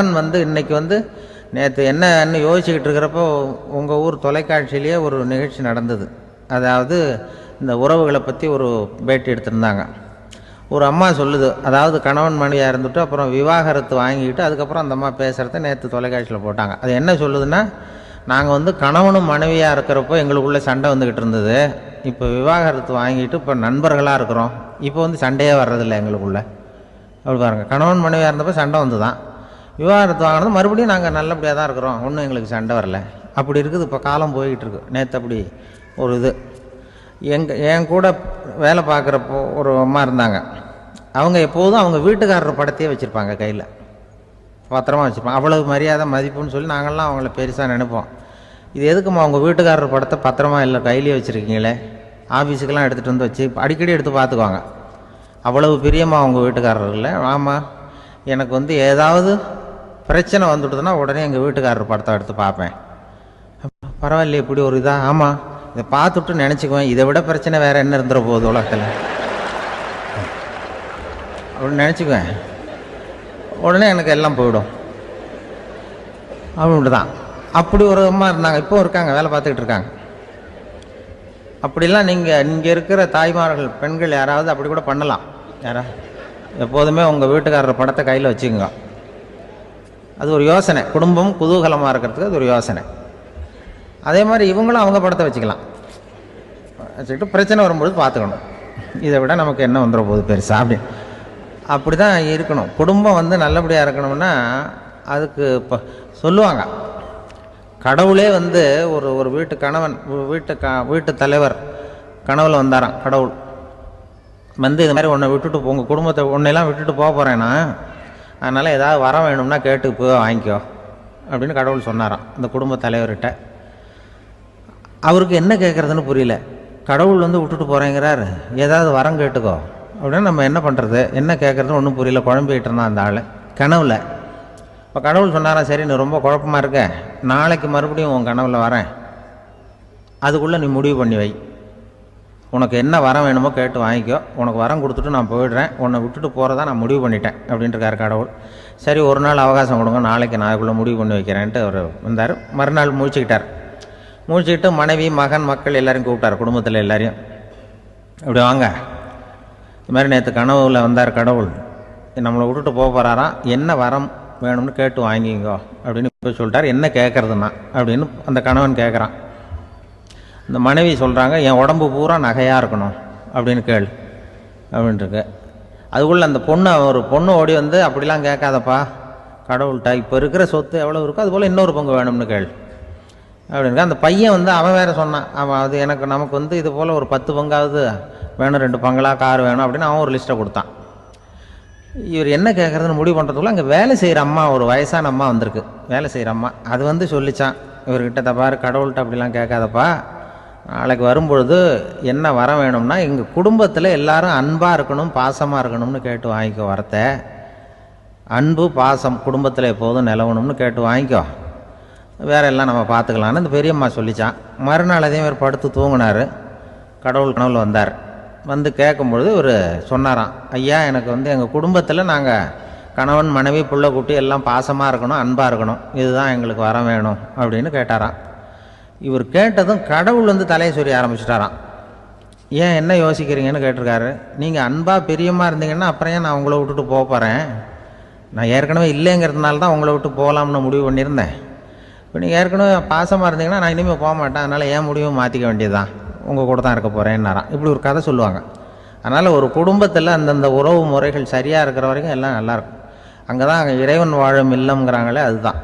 இன்னைக்கு நேற்று என்னன்னு யோசிச்சுக்கிட்டு இருக்கிறப்போ உங்கள் ஊர் தொலைக்காட்சியிலேயே ஒரு நிகழ்ச்சி நடந்தது. அதாவது இந்த உறவுகளை பற்றி ஒரு பேட்டி எடுத்திருந்தாங்க. ஒரு அம்மா சொல்லுது, அதாவது கணவன் மனைவியாக இருந்துட்டு அப்புறம் விவாகரத்து வாங்கிக்கிட்டு அதுக்கப்புறம் அந்த அம்மா பேசுகிறத நேற்று தொலைக்காட்சியில் போட்டாங்க. அது என்ன சொல்லுதுன்னா, நாங்கள் கணவனும் மனைவியாக இருக்கிறப்போ எங்களுக்குள்ளே சண்டை வந்துக்கிட்டு இருந்தது. இப்போ விவாகரத்து வாங்கிட்டு இப்போ நண்பர்களாக இருக்கிறோம். இப்போ சண்டையே வர்றதில்லை எங்களுக்குள்ளே. அப்படி பாருங்கள், கணவன் மனைவியாக இருந்தப்போ சண்டை வந்து தான், விவாகரத்து வாங்கினது மறுபடியும் நாங்கள் நல்லபடியாக தான் இருக்கிறோம், ஒன்றும் எங்களுக்கு சண்டை வரல. அப்படி இருக்குது இப்போ காலம் போய்கிட்டு இருக்கு. நேற்று அப்படி ஒரு இது என் கூட வேலை பார்க்குறப்போ ஒரு அம்மா இருந்தாங்க. அவங்க எப்போதும் அவங்க வீட்டுக்காரர் படத்தையே வச்சுருப்பாங்க, கையில் பத்திரமா வச்சுருப்பாங்க. அவ்வளவு மரியாதை மதிப்புன்னு சொல்லி நாங்கள்லாம் அவங்கள பெருசாக நினைப்போம். இது எதுக்குமா அவங்க வீட்டுக்காரர் படத்தை பத்திரமா இல்லை கையிலே வச்சுருக்கீங்களே, ஆஃபீஸுக்கெல்லாம் எடுத்துகிட்டு வந்து வச்சு அடிக்கடி எடுத்து பார்த்துக்குவாங்க. அவ்வளவு பிரியமாக அவங்க வீட்டுக்காரர் இல்லை. ஆமாம், எனக்கு ஏதாவது பிரச்சனை வந்துட்டுதுன்னா உடனே எங்கள் வீட்டுக்காரர் படத்தை எடுத்து பார்ப்பேன். பரவாயில்லையே இப்படி ஒரு இதாக. ஆமாம், இதை பார்த்துட்டு நினச்சிக்குவேன், இதை விட பிரச்சனை வேறு என்ன இருந்துட போகுது உலகத்தில் அப்படின்னு நினச்சிக்குவேன். உடனே எனக்கு எல்லாம் போயிடும் அப்படின்ட்டு தான். அப்படி ஒரு அம்மா இருந்தாங்க, இப்போ இருக்காங்க, வேலை பார்த்துக்கிட்டு இருக்காங்க. அப்படிலாம் இங்கே இருக்கிற தாய்மார்கள் பெண்கள் யாராவது அப்படி கூட பண்ணலாம். எப்போதுமே உங்கள் வீட்டுக்காரர் படத்தை கையில் வச்சுக்கோங்க. அது ஒரு யோசனை, குடும்பம் குதூகலமாக இருக்கிறதுக்கு அது ஒரு யோசனை. அதே மாதிரி இவங்களும் அவங்க படத்தை வச்சுக்கலாம், வச்சுக்கிட்டு பிரச்சனை வரும்போது பார்த்துக்கணும். இதை விட நமக்கு என்ன வந்துட போகுது பெருசா அப்படி தான் இருக்கணும். குடும்பம் நல்லபடியாக இருக்கணும்னா அதுக்கு இப்போ சொல்லுவாங்க, கடவுளே ஒரு வீட்டு கணவன் வீட்டு தலைவர் கனவுல வந்தாராம். கடவுள் இது மாதிரி உன்னை விட்டுட்டு உங்கள் குடும்பத்தை உன்னையெல்லாம் விட்டுட்டு போக போகிறேன்னா, அதனால் ஏதாவது வர வேணும்னா கேட்டு போய் வாங்கிக்கோ அப்படின்னு கடவுள் சொன்னாராம் அந்த குடும்ப தலைவர்கிட்ட. அவருக்கு என்ன கேட்குறதுன்னு புரியல. கடவுள் விட்டுட்டு போகிறேங்கிறார், ஏதாவது வரம் கேட்டுக்கோ அப்படின்னு நம்ம என்ன பண்ணுறது, என்ன கேட்குறதுன்னு ஒன்றும் புரியல. குழம்பிக்கிட்டு இருந்தான் அந்த ஆள் கனவுல. இப்போ கடவுள் சொன்னாராம், சரி நீ ரொம்ப குழப்பமாக இருக்க, நாளைக்கு மறுபடியும் உன் கனவுல வரேன், அதுக்குள்ளே நீ முடிவு பண்ணி வை, உனக்கு என்ன வரம் வேணுமோ கேட்டு வாங்கிக்கோ, உனக்கு வரம் கொடுத்துட்டு நான் போயிடுறேன், உன்னை விட்டுட்டு போகிறதா நான் முடிவு பண்ணிட்டேன் அப்படின்ட்டுருக்காரு கடவுள். சரி ஒரு நாள் அவகாசம் கொடுங்க, நாளைக்கு நான் அதுக்குள்ளே முடிவு பண்ணி வைக்கிறேன்ட்டு அவர் வந்தார். மறுநாள் முழிச்சுக்கிட்டு மனைவி மகன் மக்கள் எல்லாரையும் கூப்பிட்டார், குடும்பத்தில் எல்லாரையும். இப்படி வாங்க, இது மாதிரி நேற்று கனவுல வந்தார் கடவுள், நம்மளை விட்டுட்டு போக போகிறாராம், என்ன வரம் வேணும்னு கேட்டு வாங்கிங்கோ அப்படின்னு போய் சொல்லிட்டார். என்ன கேட்குறதுன்னா அப்படின்னு அந்த கணவன் கேட்குறான். இந்த மனைவி சொல்கிறாங்க, என் உடம்பு பூரா நகையாக இருக்கணும் அப்படின்னு கேள் அப்படின்ட்டுருக்கு. அதுக்குள்ளே அந்த ஒரு பொண்ணு ஓடி அப்படிலாம் கேட்காதப்பா கடவுள்கிட்ட, இப்போ இருக்கிற சொத்து எவ்வளோ இருக்கோ அதுபோல் இன்னொரு பங்கு வேணும்னு கேள் அப்படின்னு. அந்த பையன் அவன் வேறு சொன்னான், அவன் அது நமக்கு இது போல் ஒரு 10 பங்காவது வேணும், 2 பங்களா கார் வேணும் அப்படின்னு அவன் ஒரு லிஸ்ட்டை கொடுத்தான். இவர் என்ன கேட்குறதுன்னு முடிவு பண்ணுறதுக்குள்ள அங்கே வேலை செய்கிற அம்மா, ஒரு வயசான அம்மா வந்திருக்கு, வேலை செய்கிற அம்மா. அது சொல்லிச்சான் இவர்கிட்ட, தப்பாரு கடவுள்கிட்ட அப்படிலாம் கேட்காதப்பா, நாளைக்கு வரும்பொழுது என்ன வர வேணும்னா எங்கள் குடும்பத்தில் எல்லாரும் அன்பாக இருக்கணும் பாசமாக இருக்கணும்னு கேட்டு வாங்கிக்கோ, வரத்தை அன்பு பாசம் குடும்பத்தில் எப்போதும் நிலவணும்னு கேட்டு வாங்கிக்கோ, வேற எல்லாம் நம்ம பார்த்துக்கலான்னு இந்த பெரியம்மா சொல்லிச்சான். மறுநாள் அதே மாதிரி படுத்து தூங்கினார். கடவுள் கனவுல வந்தார். கேட்கும்பொழுது இவர் சொன்னாராம், ஐயா எனக்கு எங்கள் குடும்பத்தில் நாங்கள் கணவன் மனைவி புள்ள குட்டி எல்லாம் பாசமாக இருக்கணும் அன்பாக இருக்கணும், இதுதான் எங்களுக்கு வர வேணும் அப்படின்னு கேட்டாராம். இவர் கேட்டதும் கடவுள் தலையை சொரிய ஆரம்பிச்சிட்டாராம். ஏன் என்ன யோசிக்கிறீங்கன்னு கேட்டிருக்காரு. நீங்கள் அன்பாக பிரியமாக இருந்தீங்கன்னா அப்புறம் ஏன் நான் உங்களை விட்டுட்டு போக போகிறேன், நான் ஏற்கனவே இல்லைங்கிறதுனால தான் உங்களை விட்டு போகலாம்னு முடிவு பண்ணியிருந்தேன். இப்போ நீங்கள் ஏற்கனவே பாசமாக இருந்தீங்கன்னா நான் இனிமேல் போக மாட்டேன், அதனால் ஏன் முடிவும் மாற்றிக்க வேண்டியது தான், உங்கள் கூட தான் இருக்க போகிறேன்னாராம். இப்படி ஒரு கதை சொல்லுவாங்க. அதனால் ஒரு குடும்பத்தில் அந்தந்த உறவு முறைகள் சரியாக இருக்கிற வரைக்கும் எல்லாம் நல்லாயிருக்கும். அங்கே தான் இறைவன் வாழும் இல்லம்ங்கிறாங்களே, அதுதான்.